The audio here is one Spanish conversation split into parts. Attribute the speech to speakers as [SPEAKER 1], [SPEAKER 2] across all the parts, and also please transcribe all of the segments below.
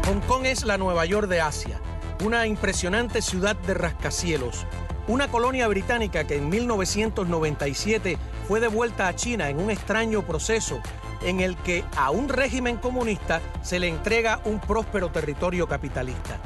[SPEAKER 1] Hong Kong es la Nueva York de Asia, una impresionante ciudad de rascacielos, una colonia británica que en 1997 fue devuelta a China en un extraño proceso en el que a un régimen comunista se le entrega un próspero territorio capitalista.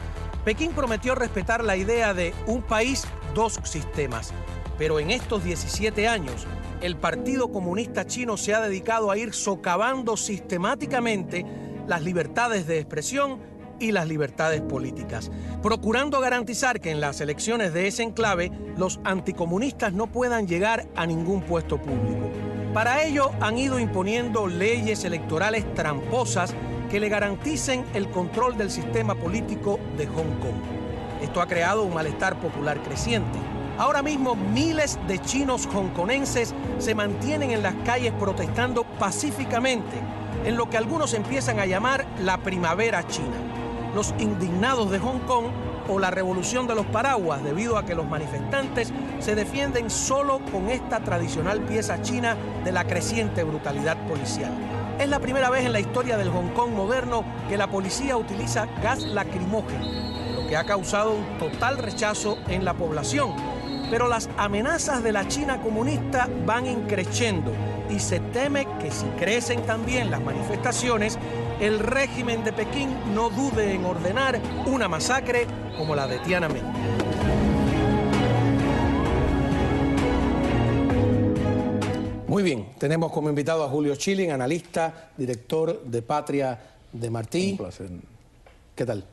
[SPEAKER 1] Pekín prometió respetar la idea de un país, dos sistemas, pero en estos 17 años el Partido Comunista Chino se ha dedicado a ir socavando sistemáticamente las libertades de expresión y las libertades políticas, procurando garantizar que en las elecciones de ese enclave los anticomunistas no puedan llegar a ningún puesto público. Para ello han ido imponiendo leyes electorales tramposas que le garanticen el control del sistema político de Hong Kong. Esto ha creado un malestar popular creciente. Ahora mismo miles de chinos hongkonenses se mantienen en las calles protestando pacíficamente en lo que algunos empiezan a llamar la primavera china. Los indignados de Hong Kong o la revolución de los paraguas, debido a que los manifestantes se defienden solo con esta tradicional pieza china de la creciente brutalidad policial. Es la primera vez en la historia del Hong Kong moderno que la policía utiliza gas lacrimógeno, lo que ha causado un total rechazo en la población. Pero las amenazas de la China comunista van increciendo y se teme que si crecen también las manifestaciones, el régimen de Pekín no dude en ordenar una masacre como la de Tiananmen. Muy bien, tenemos como invitado a Julio Schilling, analista, director de Patria de Martí.
[SPEAKER 2] Un placer.
[SPEAKER 1] ¿Qué tal?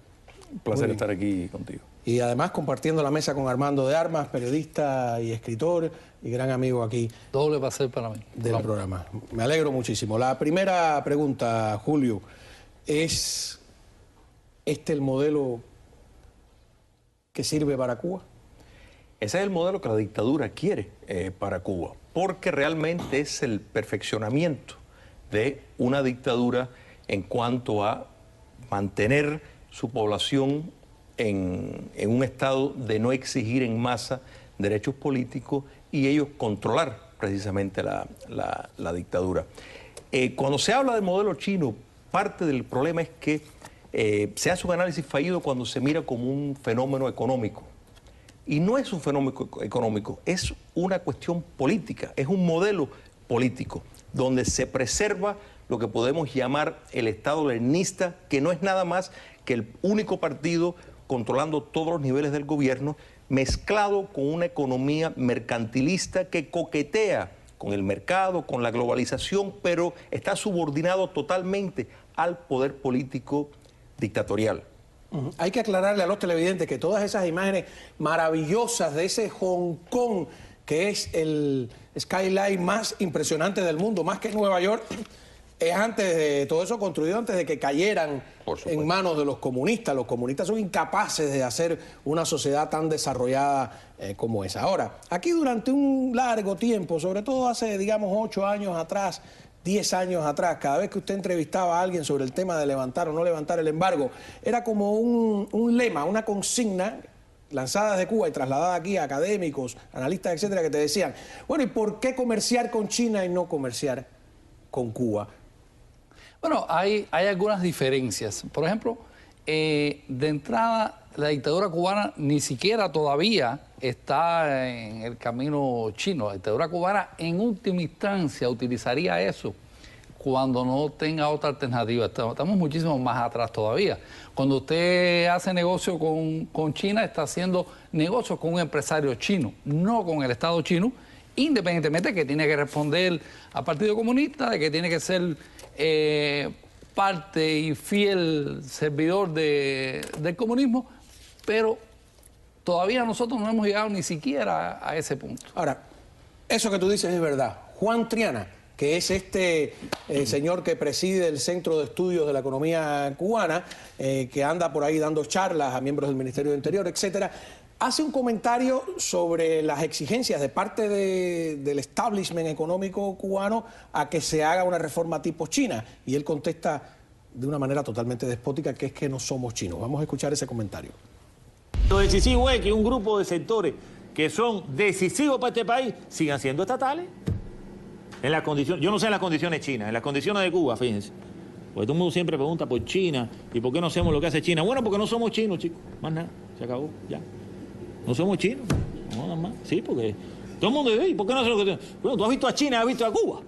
[SPEAKER 2] Un placer estar aquí contigo.
[SPEAKER 1] Y además compartiendo la mesa con Armando de Armas, periodista y escritor y gran amigo aquí.
[SPEAKER 3] Doble placer para mí.
[SPEAKER 1] Del programa. Me alegro muchísimo. La primera pregunta, Julio, ¿es este el modelo que sirve para Cuba?
[SPEAKER 2] Ese es el modelo que la dictadura quiere para Cuba, porque realmente es el perfeccionamiento de una dictadura en cuanto a mantener su población en un estado de no exigir en masa derechos políticos y ellos controlar precisamente la dictadura. Cuando se habla del modelo chino, parte del problema es que se hace un análisis fallido cuando se mira como un fenómeno económico. Y no es un fenómeno económico, es una cuestión política, es un modelo político, donde se preserva lo que podemos llamar el Estado leninista, que no es nada más que el único partido controlando todos los niveles del gobierno, mezclado con una economía mercantilista que coquetea con el mercado, con la globalización, pero está subordinado totalmente al poder político dictatorial.
[SPEAKER 1] Hay que aclararle a los televidentes que todas esas imágenes maravillosas de ese Hong Kong, que es el skyline más impresionante del mundo, más que Nueva York, es antes de todo eso construido antes de que cayeran en manos de los comunistas. Los comunistas son incapaces de hacer una sociedad tan desarrollada como esa. Ahora, aquí durante un largo tiempo, sobre todo hace, digamos, 8 años atrás, 10 años atrás, cada vez que usted entrevistaba a alguien sobre el tema de levantar o no levantar el embargo, era como un lema, una consigna lanzada desde Cuba y trasladada aquí a académicos, analistas, etcétera, que te decían, bueno, ¿y por qué comerciar con China y no comerciar con Cuba?
[SPEAKER 3] Bueno, hay algunas diferencias. Por ejemplo, de entrada, la dictadura cubana ni siquiera todavía está en el camino chino. La dictadura cubana, en última instancia, utilizaría eso cuando no tenga otra alternativa. Estamos muchísimo más atrás todavía. Cuando usted hace negocio con China, está haciendo negocios con un empresario chino, no con el Estado chino, independientemente de que tiene que responder al Partido Comunista, de que tiene que ser parte y fiel servidor del comunismo, pero todavía nosotros no hemos llegado ni siquiera a ese punto.
[SPEAKER 1] Ahora, eso que tú dices es verdad. Juan Triana, que es este señor que preside el Centro de Estudios de la Economía Cubana, que anda por ahí dando charlas a miembros del Ministerio de Interior, etcétera, hace un comentario sobre las exigencias de parte del establishment económico cubano a que se haga una reforma tipo China. Y él contesta de una manera totalmente despótica que es que no somos chinos. Vamos a escuchar ese comentario.
[SPEAKER 4] Lo decisivo es que un grupo de sectores que son decisivos para este país sigan siendo estatales. En la condición, yo no sé en las condiciones chinas, en las condiciones de Cuba, fíjense. Porque todo el mundo siempre pregunta por China y por qué no hacemos lo que hace China. Bueno, porque no somos chinos, chicos. Más nada, se acabó, ya. No somos chinos, no, nada más. Sí, porque todo el mundo dice, ¿por qué no hacemos lo que... Bueno, tú has visto a China, has visto a Cuba.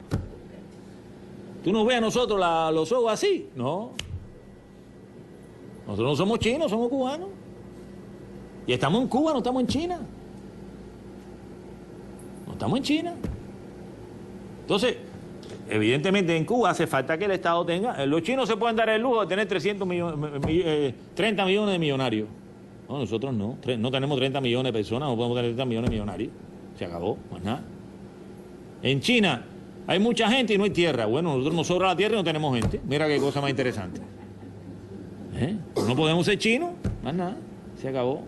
[SPEAKER 4] ¿Tú nos ves a nosotros los ojos así? No. Nosotros no somos chinos, somos cubanos. Y estamos en Cuba, no estamos en China. No estamos en China. Entonces, evidentemente en Cuba hace falta que el Estado tenga... Los chinos se pueden dar el lujo de tener 30 millones de millonarios. No, nosotros no. No tenemos 30 millones de personas, no podemos tener 30 millones de millonarios. Se acabó, más nada. En China hay mucha gente y no hay tierra. Bueno, nosotros nos sobra la tierra y no tenemos gente. Mira qué cosa más interesante. No podemos ser chinos, más nada. Se acabó.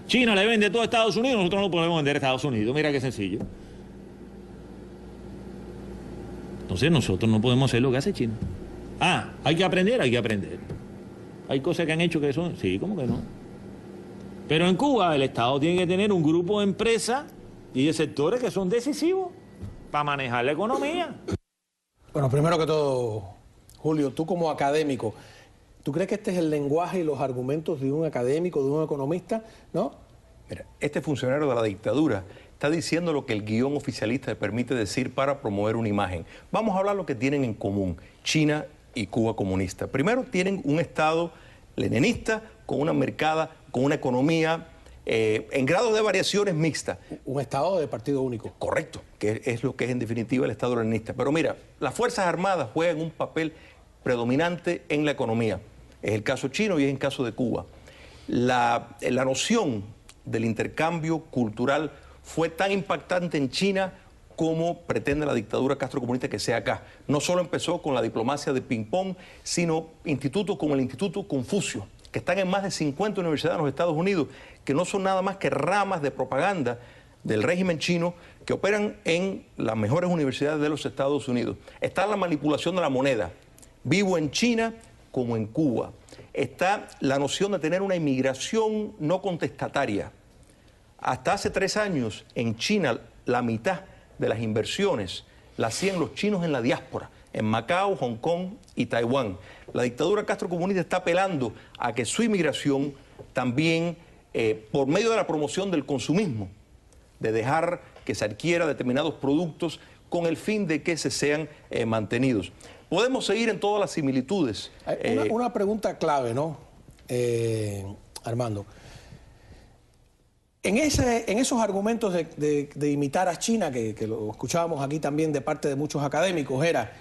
[SPEAKER 4] China le vende todo a Estados Unidos, nosotros no podemos vender a Estados Unidos. Mira qué sencillo. Entonces nosotros no podemos hacer lo que hace China. Ah, hay que aprender, hay que aprender. Hay cosas que han hecho que son... Sí, ¿cómo que no? Pero en Cuba el Estado tiene que tener un grupo de empresas y de sectores que son decisivos para manejar la economía.
[SPEAKER 1] Bueno, primero que todo, Julio, tú como académico, ¿tú crees que este es el lenguaje y los argumentos de un académico, de un economista, no?
[SPEAKER 2] Mira, este funcionario de la dictadura está diciendo lo que el guión oficialista le permite decir para promover una imagen. Vamos a hablar lo que tienen en común China y Cuba comunista. Primero, tienen un Estado leninista con una mercada, con una economía en grados de variaciones mixtas.
[SPEAKER 1] Un Estado de partido único.
[SPEAKER 2] Correcto, que es lo que es en definitiva el Estado leninista. Pero mira, las Fuerzas Armadas juegan un papel predominante en la economía. Es el caso chino y es el caso de Cuba. La noción del intercambio cultural fue tan impactante en China como pretende la dictadura castrocomunista que sea acá. No solo empezó con la diplomacia de ping-pong, sino institutos como el Instituto Confucio, que están en más de 50 universidades en los Estados Unidos, que no son nada más que ramas de propaganda del régimen chino que operan en las mejores universidades de los Estados Unidos. Está la manipulación de la moneda, vivo en China como en Cuba. Está la noción de tener una inmigración no contestataria. Hasta hace 3 años, en China, la mitad de las inversiones las hacían los chinos en la diáspora, en Macao, Hong Kong y Taiwán. La dictadura castrocomunista está apelando a que su inmigración también, por medio de la promoción del consumismo, de dejar que se adquiera determinados productos con el fin de que se sean mantenidos. Podemos seguir en todas las similitudes.
[SPEAKER 1] Una pregunta clave, ¿no, Armando? En esos argumentos de imitar a China, que lo escuchábamos aquí también de parte de muchos académicos, era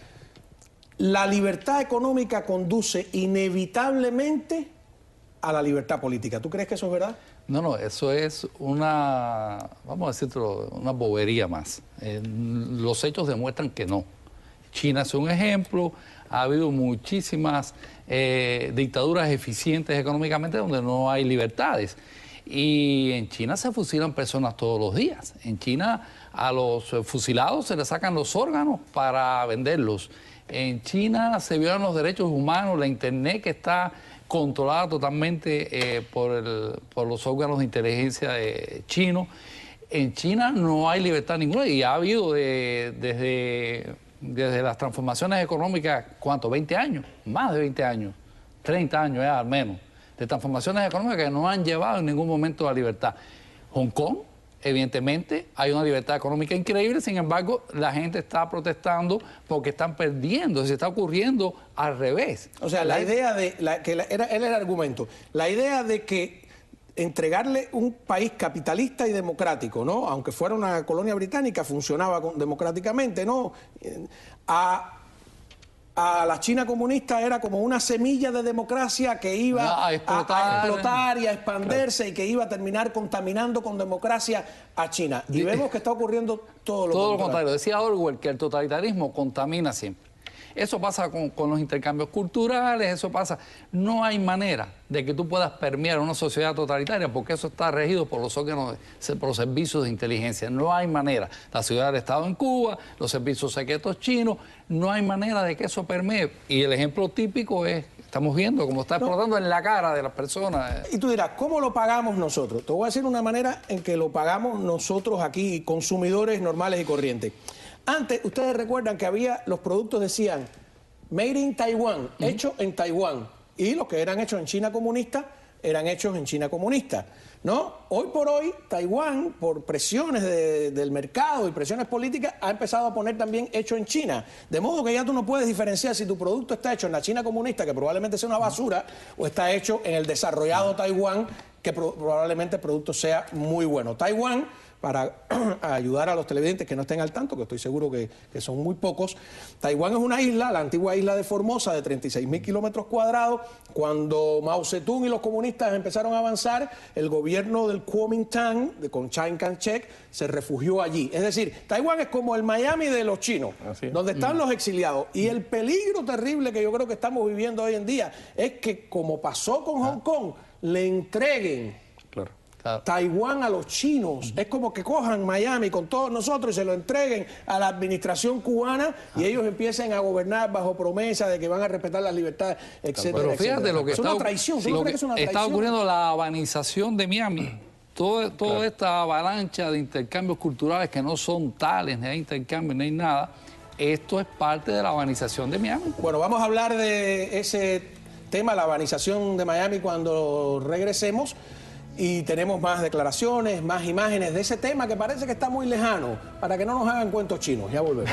[SPEAKER 1] la libertad económica conduce inevitablemente a la libertad política. ¿Tú crees que eso es verdad?
[SPEAKER 3] No, eso es una, vamos a decirlo, una bobería más. Los hechos demuestran que no. China es un ejemplo, ha habido muchísimas dictaduras eficientes económicamente donde no hay libertades. Y en China se fusilan personas todos los días. En China a los fusilados se les sacan los órganos para venderlos. En China se violan los derechos humanos, la Internet que está controlada totalmente por los órganos de inteligencia chinos. En China no hay libertad ninguna y ha habido desde las transformaciones económicas, ¿cuánto? 20 años, más de 20 años, 30 años ya al menos, de transformaciones económicas que no han llevado en ningún momento a la libertad. Hong Kong, evidentemente, hay una libertad económica increíble, sin embargo, la gente está protestando porque están perdiendo, se está ocurriendo al revés.
[SPEAKER 1] O sea, la idea de, era el argumento, la idea de que entregarle un país capitalista y democrático, ¿no? Aunque fuera una colonia británica, funcionaba democráticamente, ¿no? A la China comunista era como una semilla de democracia que iba a explotar y a expandirse y que iba a terminar contaminando con democracia a China. Y vemos que está ocurriendo todo lo contrario.
[SPEAKER 3] Decía Orwell que el totalitarismo contamina siempre. Eso pasa con los intercambios culturales, eso pasa. No hay manera de que tú puedas permear una sociedad totalitaria porque eso está regido por los órganos, por los servicios de inteligencia. No hay manera. La ciudad del Estado en Cuba, los servicios secretos chinos, no hay manera de que eso permee. Y el ejemplo típico es, estamos viendo cómo está explotando en la cara de las personas.
[SPEAKER 1] Y tú dirás, ¿cómo lo pagamos nosotros? Te voy a decir una manera en que lo pagamos nosotros aquí, consumidores normales y corrientes. Antes, ustedes recuerdan que había, los productos decían Made in Taiwan, hecho en Taiwán. Y los que eran hechos en China comunista, eran hechos en China comunista, ¿no? Hoy por hoy, Taiwán, por presiones del mercado y presiones políticas, ha empezado a poner también hecho en China. De modo que ya tú no puedes diferenciar si tu producto está hecho en la China comunista, que probablemente sea una basura, o está hecho en el desarrollado Taiwán, que probablemente el producto sea muy bueno. Taiwán, para ayudar a los televidentes que no estén al tanto, que estoy seguro que son muy pocos, Taiwán es una isla, la antigua isla de Formosa, de 36.000 kilómetros cuadrados. Cuando Mao Zedong y los comunistas empezaron a avanzar, el gobierno del Kuomintang, con Chiang Kai-shek, se refugió allí. Es decir, Taiwán es como el Miami de los chinos, donde están los exiliados. Y el peligro terrible que yo creo que estamos viviendo hoy en día es que, como pasó con Hong Kong, le entreguen Taiwán a los chinos. Es como que cojan Miami con todos nosotros y se lo entreguen a la administración cubana y ellos empiecen a gobernar bajo promesa de que van a respetar las libertades, etcétera.
[SPEAKER 3] Pero fíjate lo que
[SPEAKER 1] es una traición.
[SPEAKER 3] lo que está ocurriendo, la habanización de Miami. Toda esta avalancha de intercambios culturales que no son tales, ni hay intercambio, ni hay nada. Esto es parte de la habanización de Miami.
[SPEAKER 1] Bueno, vamos a hablar de ese tema, la habanización de Miami, cuando regresemos. Y tenemos más declaraciones, más imágenes de ese tema que parece que está muy lejano, para que no nos hagan cuentos chinos. Ya volvemos.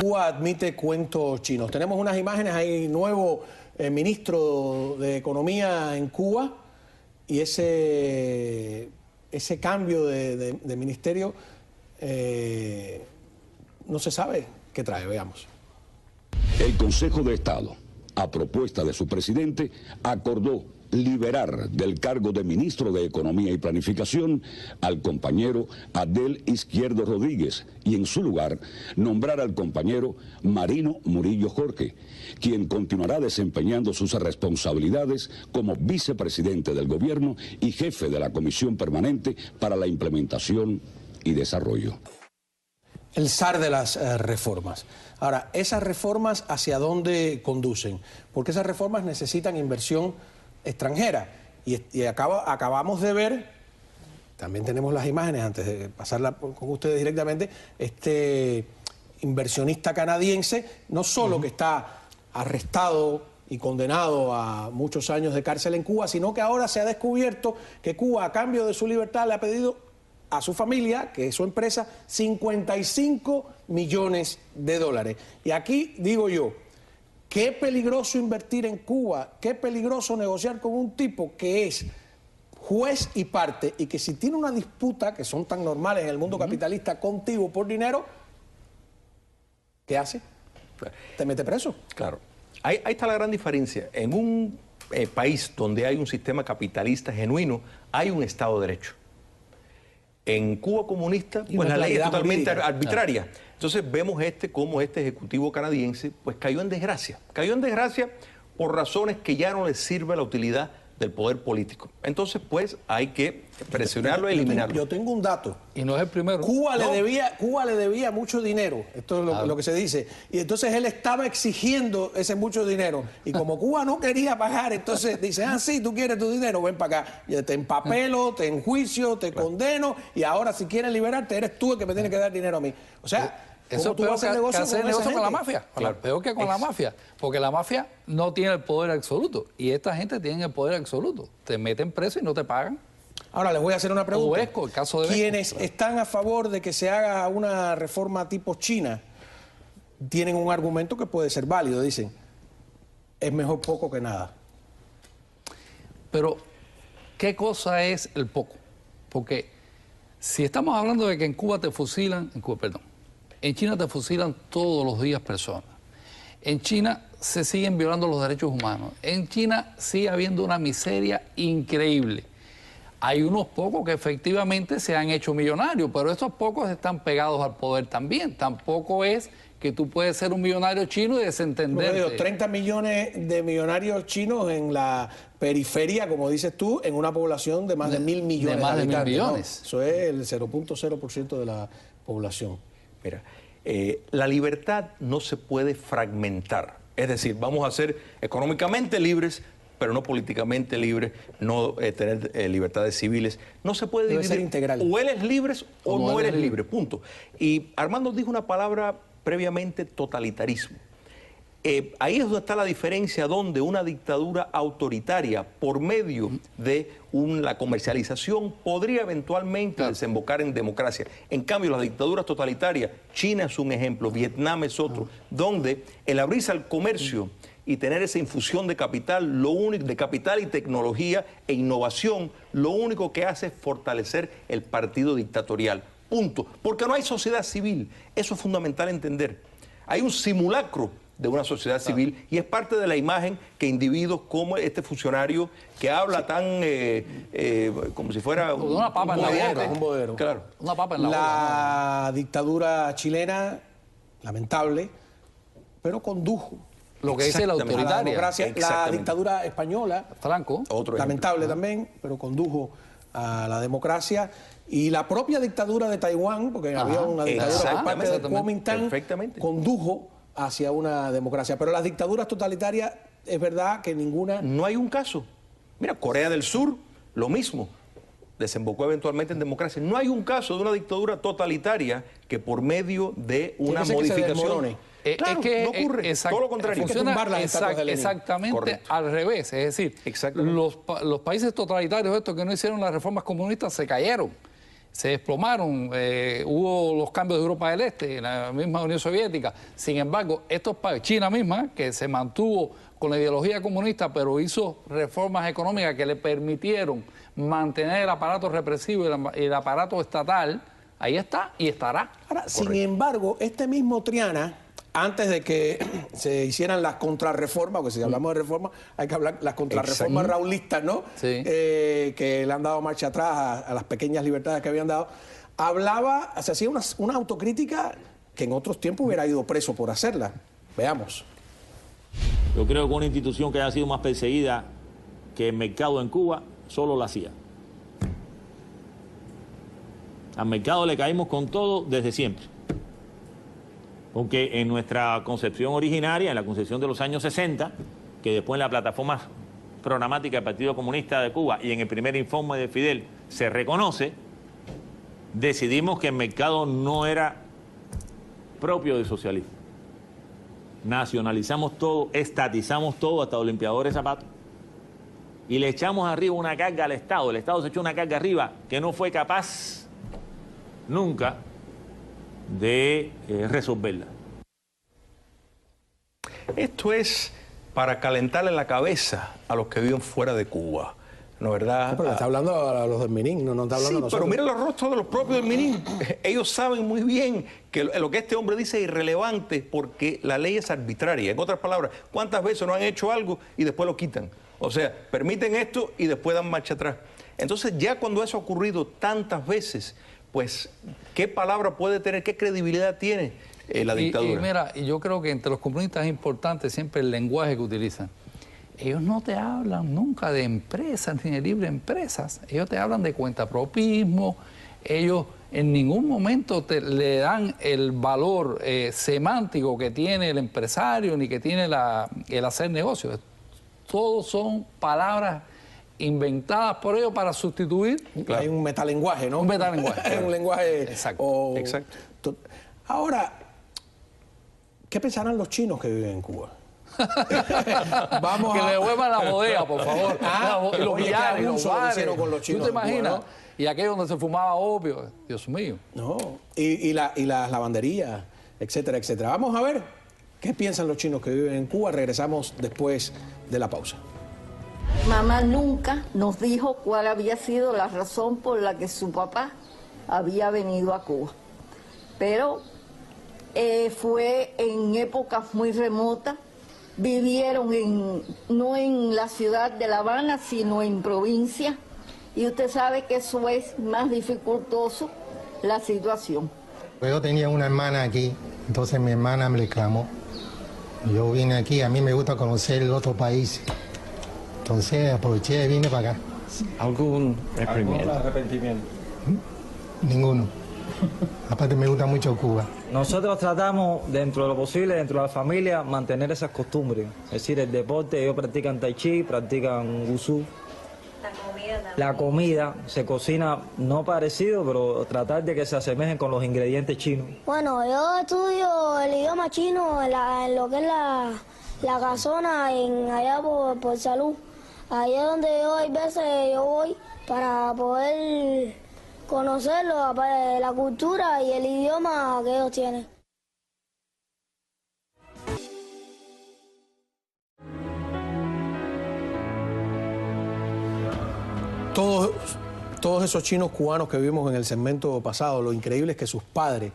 [SPEAKER 1] Cuba admite cuentos chinos. Tenemos unas imágenes, hay nuevo ministro de Economía en Cuba y ese cambio de ministerio no se sabe qué trae. Veamos.
[SPEAKER 5] El Consejo de Estado, a propuesta de su presidente, acordó liberar del cargo de ministro de Economía y Planificación al compañero Adel Izquierdo Rodríguez y en su lugar nombrar al compañero Marino Murillo Jorge, quien continuará desempeñando sus responsabilidades como vicepresidente del gobierno y jefe de la Comisión Permanente para la Implementación y Desarrollo.
[SPEAKER 1] El zar de las reformas. Ahora, ¿esas reformas hacia dónde conducen? Porque esas reformas necesitan inversión extranjera. Y acabamos de ver, también tenemos las imágenes antes de pasarla con ustedes directamente, este inversionista canadiense, no solo que está arrestado y condenado a muchos años de cárcel en Cuba, sino que ahora se ha descubierto que Cuba, a cambio de su libertad, le ha pedido a su familia, que es su empresa, 55 millones de dólares. Y aquí digo yo, qué peligroso invertir en Cuba, qué peligroso negociar con un tipo que es juez y parte y que si tiene una disputa, que son tan normales en el mundo capitalista, contigo por dinero, ¿qué hace? Te mete preso.
[SPEAKER 2] Claro. Ahí está la gran diferencia. En un país donde hay un sistema capitalista genuino, hay un Estado de Derecho. En Cuba comunista, pues la ley es totalmente arbitraria. Entonces vemos cómo este ejecutivo canadiense pues cayó en desgracia. Cayó en desgracia por razones que ya no le sirve la utilidad del poder político. Entonces, pues, hay que presionarlo y eliminarlo.
[SPEAKER 1] Yo tengo un dato.
[SPEAKER 3] Y no es el primero.
[SPEAKER 1] Cuba le debía mucho dinero, esto es lo que se dice. Y entonces él estaba exigiendo ese mucho dinero. Y como Cuba no quería pagar, entonces dice, sí, tú quieres tu dinero, ven para acá. Y te empapelo, te enjuicio, te condeno, y ahora si quieres liberarte, eres tú el que me tienes que dar dinero a mí. O sea,
[SPEAKER 3] eso es peor que hacer negocio con la mafia.
[SPEAKER 2] Claro.
[SPEAKER 3] Peor que con la mafia. Porque la mafia no tiene el poder absoluto. Y esta gente tiene el poder absoluto. Te meten preso y no te pagan.
[SPEAKER 1] Ahora les voy a hacer una pregunta.
[SPEAKER 3] O Vesco, el caso de Vesco.
[SPEAKER 1] Quienes están a favor de que se haga una reforma tipo China tienen un argumento que puede ser válido. Dicen, es mejor poco que nada.
[SPEAKER 3] Pero, ¿qué cosa es el poco? Porque si estamos hablando de que en Cuba te fusilan, en China te fusilan todos los días personas. En China se siguen violando los derechos humanos. En China sigue habiendo una miseria increíble. Hay unos pocos que efectivamente se han hecho millonarios, pero esos pocos están pegados al poder también. Tampoco es que tú puedes ser un millonario chino y desentenderte.
[SPEAKER 1] 30 millones de millonarios chinos en la periferia, como dices tú, en una población de más de 1.000 millones de habitantes.
[SPEAKER 3] De 1.000 millones.
[SPEAKER 1] ¿No? Eso es el 0.0% de la población.
[SPEAKER 2] Mira, la libertad no se puede fragmentar. Es decir, vamos a ser económicamente libres, pero no políticamente libres, no tener libertades civiles. No se puede dividir.
[SPEAKER 1] Debe ser integral.
[SPEAKER 2] O eres libre o no eres libre, punto. Y Armando dijo una palabra previamente, totalitarismo. ahí es donde está la diferencia, donde una dictadura autoritaria, por medio de la comercialización, podría eventualmente desembocar en democracia. En cambio, las dictaduras totalitarias, China es un ejemplo, Vietnam es otro, donde el abrirse al comercio y tener esa infusión de capital, de capital y tecnología e innovación, lo único que hace es fortalecer el partido dictatorial. Punto. Porque no hay sociedad civil. Eso es fundamental entender. Hay un simulacro de una sociedad civil y es parte de la imagen que individuos como este funcionario que habla tan como si fuera
[SPEAKER 3] una papa en la boca,
[SPEAKER 1] un bodero.
[SPEAKER 2] Claro.
[SPEAKER 3] Una papa en la boca.
[SPEAKER 1] La dictadura chilena, lamentable, pero condujo
[SPEAKER 3] Lo que dice la
[SPEAKER 1] a la
[SPEAKER 3] autoritaria.
[SPEAKER 1] democracia. La
[SPEAKER 2] Exactamente.
[SPEAKER 1] dictadura española,
[SPEAKER 3] Franco.
[SPEAKER 2] otro ejemplo.
[SPEAKER 1] lamentable también, pero condujo a la democracia. Y la propia dictadura de Taiwán, porque había una dictadura por parte de Kuomintang,
[SPEAKER 2] Perfectamente.
[SPEAKER 1] condujo hacia una democracia. Pero las dictaduras totalitarias, es verdad que ninguna...
[SPEAKER 2] No hay un caso. Mira, Corea del Sur, lo mismo. Desembocó eventualmente en democracia. No hay un caso de una dictadura totalitaria que por medio de una
[SPEAKER 1] Tiene que se
[SPEAKER 2] modificación...
[SPEAKER 1] desmorone.
[SPEAKER 2] Claro, no ocurre. Todo lo contrario.
[SPEAKER 3] Funciona
[SPEAKER 1] tumbar las estatuas de Lenin.
[SPEAKER 3] exactamente
[SPEAKER 2] Correcto.
[SPEAKER 3] al revés. Es decir, los países totalitarios estos que no hicieron las reformas comunistas se cayeron, se desplomaron, hubo los cambios de Europa del Este, la misma Unión Soviética. Sin embargo, estos países, China misma, que se mantuvo con la ideología comunista, pero hizo reformas económicas que le permitieron mantener el aparato represivo y el aparato estatal, ahí está y estará.
[SPEAKER 1] Ahora, sin embargo, este mismo Triana, antes de que se hicieran las contrarreformas, porque si hablamos de reformas, hay que hablar las contrarreformas raulistas, ¿no?
[SPEAKER 3] Sí.
[SPEAKER 1] Que le han dado marcha atrás a las pequeñas libertades que habían dado. Se hacía una autocrítica que en otros tiempos hubiera ido preso por hacerla. Veamos.
[SPEAKER 4] Yo creo que una institución que haya sido más perseguida que el mercado en Cuba, solo la hacía. Al mercado le caímos con todo desde siempre. Porque en nuestra concepción originaria, en la concepción de los años 60, que después en la plataforma programática del Partido Comunista de Cuba y en el primer informe de Fidel se reconoce, decidimos que el mercado no era propio del socialismo. Nacionalizamos todo, estatizamos todo, hasta los limpiadores de zapatos, y le echamos arriba una carga al Estado. El Estado se echó una carga arriba que no fue capaz nunca de resolverla.
[SPEAKER 2] Esto es para calentarle la cabeza a los que viven fuera de Cuba, ¿no es verdad?
[SPEAKER 1] Pero está hablando a los del Minin, no está hablando
[SPEAKER 2] Sí,
[SPEAKER 1] a nosotros.
[SPEAKER 2] pero mira los rostros de los propios del Minin. Ellos saben muy bien que lo que este hombre dice es irrelevante porque la ley es arbitraria. En otras palabras, ¿cuántas veces no han hecho algo y después lo quitan? O sea, permiten esto y después dan marcha atrás. Entonces, ya cuando eso ha ocurrido tantas veces, pues, ¿qué palabra puede tener, qué credibilidad tiene la dictadura?
[SPEAKER 3] Y mira, yo creo que entre los comunistas es importante siempre el lenguaje que utilizan. Ellos no te hablan nunca de empresas ni de libre empresas. Ellos te hablan de cuentapropismo. Ellos en ningún momento le dan el valor semántico que tiene el empresario ni que tiene el hacer negocios. Todos son palabras inventadas por ellos para sustituir.
[SPEAKER 1] Claro. Hay un metalenguaje, ¿no?
[SPEAKER 3] Un metalenguaje.
[SPEAKER 1] Hay un lenguaje...
[SPEAKER 3] Exacto.
[SPEAKER 2] Exacto.
[SPEAKER 1] Ahora, ¿qué pensarán los chinos que viven en Cuba?
[SPEAKER 3] Vamos que le devuelvan la bodega, por favor.
[SPEAKER 1] Y los billares, los bares. Con los chinos.
[SPEAKER 3] ¿Tú te imaginas? Cuba, ¿no? Y aquello donde se fumaba opio. Dios mío.
[SPEAKER 1] No. Y las lavanderías, etcétera, etcétera. Vamos a ver qué piensan los chinos que viven en Cuba. Regresamos después de la pausa.
[SPEAKER 6] Mamá nunca nos dijo cuál había sido la razón por la que su papá había venido a Cuba. Pero fue en épocas muy remotas. Vivieron no en la ciudad de La Habana, sino en provincia. Y usted sabe que eso es más dificultoso, la situación.
[SPEAKER 7] Yo tenía una hermana aquí, entonces mi hermana me reclamó. Yo vine aquí, a mí me gusta conocer otro país. Entonces aproveché y vine para acá.
[SPEAKER 8] ¿Algún arrepentimiento?
[SPEAKER 7] Ninguno. Aparte me gusta mucho Cuba.
[SPEAKER 8] Nosotros tratamos, dentro de lo posible, dentro de la familia, mantener esas costumbres. Es decir, el deporte, ellos practican tai chi, practican wushu.
[SPEAKER 9] La comida
[SPEAKER 8] la comida se cocina no parecido, pero tratar de que se asemejen con los ingredientes chinos.
[SPEAKER 9] Bueno, yo estudio el idioma chino en lo que es la casona, allá por salud. Ahí es donde yo hay veces yo voy para poder conocer la cultura y el idioma que ellos tienen.
[SPEAKER 1] Todos esos chinos cubanos que vimos en el segmento pasado, lo increíble es que sus padres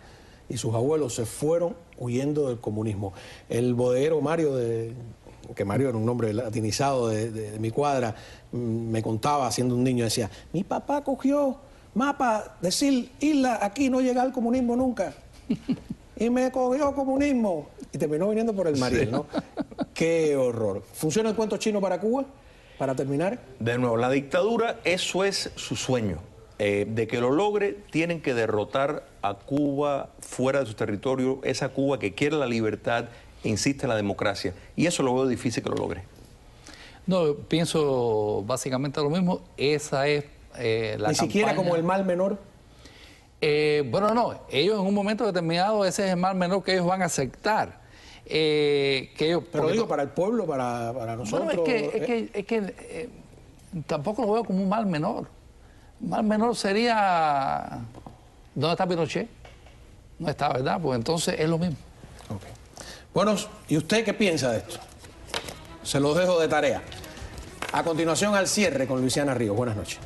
[SPEAKER 1] y sus abuelos se fueron huyendo del comunismo. El bodeguero Mario, que Mario era un nombre latinizado de mi cuadra, me contaba siendo un niño, decía, mi papá cogió mapa, decir, isla, aquí no llega el comunismo nunca. Y me cogió comunismo. Y terminó viniendo por el Mariel, ¿no? Qué horror. ¿Funciona el cuento chino para Cuba? Para terminar.
[SPEAKER 2] De nuevo, la dictadura, eso es su sueño. De que lo logre, tienen que derrotar a Cuba fuera de su territorio, esa Cuba que quiere la libertad e insiste en la democracia. Y eso lo veo difícil que lo logre.
[SPEAKER 3] No, pienso básicamente lo mismo. Esa es la
[SPEAKER 1] Ni siquiera
[SPEAKER 3] campaña.
[SPEAKER 1] como el mal menor.
[SPEAKER 3] Bueno, no. Ellos en un momento determinado, ese es el mal menor que ellos van a aceptar.
[SPEAKER 1] Pero digo, para el pueblo, para nosotros...
[SPEAKER 3] Bueno, es que tampoco lo veo como un mal menor. Un mal menor sería... ¿Dónde está Pinochet? No está, ¿verdad? Pues entonces es lo mismo.
[SPEAKER 1] Okay. Bueno, ¿y usted qué piensa de esto? Se los dejo de tarea. A continuación, al cierre con Luisiana Ríos. Buenas noches.